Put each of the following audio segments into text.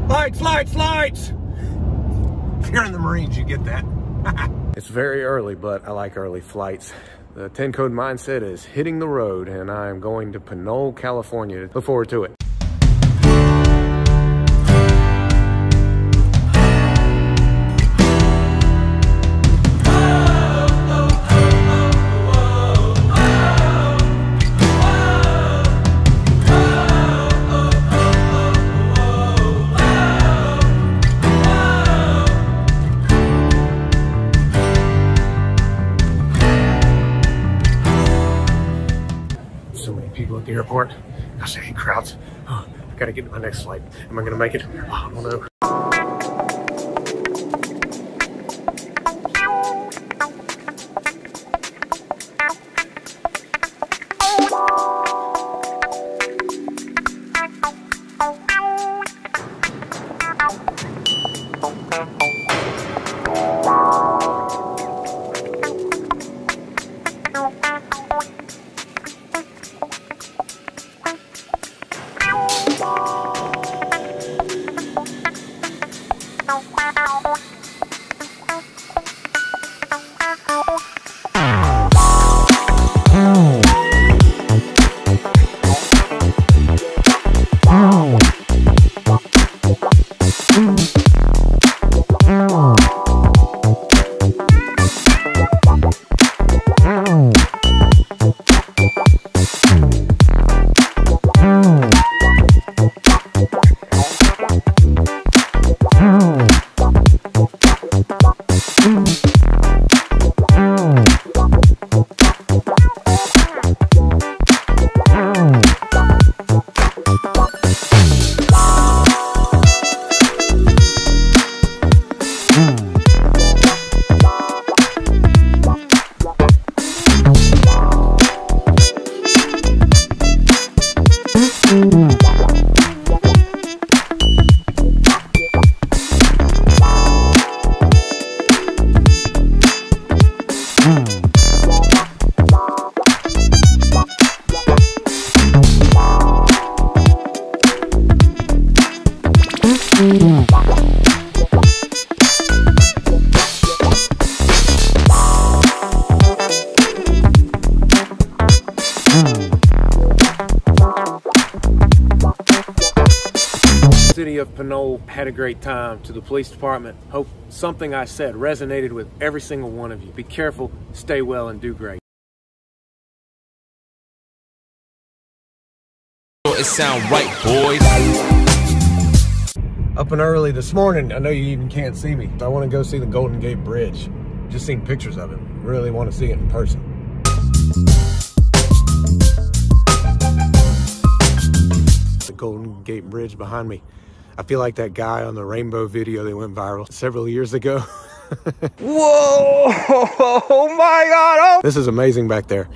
Lights, lights, lights! If you're in the Marines, you get that. It's very early, but I like early flights. The 10 code mindset is hitting the road, and I am going to Pinole, California. Look forward to it. People at the airport. Gosh, I hate crowds. Oh, I gotta get to my next flight. Am I gonna make it? Oh, I don't know. City of Pinole, had a great time. To the police department, hope something I said resonated with every single one of you. Be careful, stay well, and do great. It sound right, boys. Up and early this morning. I know you even can't see me. I want to go see the Golden Gate Bridge. Just seen pictures of it. Really want to see it in person. The Golden Gate Bridge behind me. I feel like that guy on the rainbow video that went viral several years ago. Whoa! Oh my God! Oh. This is amazing back there.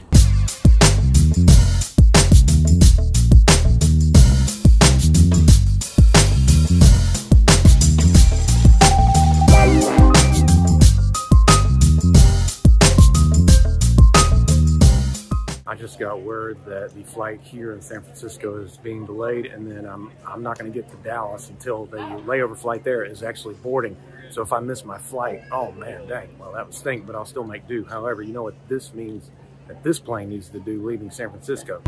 I just got word that the flight here in San Francisco is being delayed, and then I'm not going to get to Dallas until the layover flight there is actually boarding. So if I miss my flight, oh man, dang, well that would stink, but I'll still make do. However, you know what this means that this plane needs to do leaving San Francisco.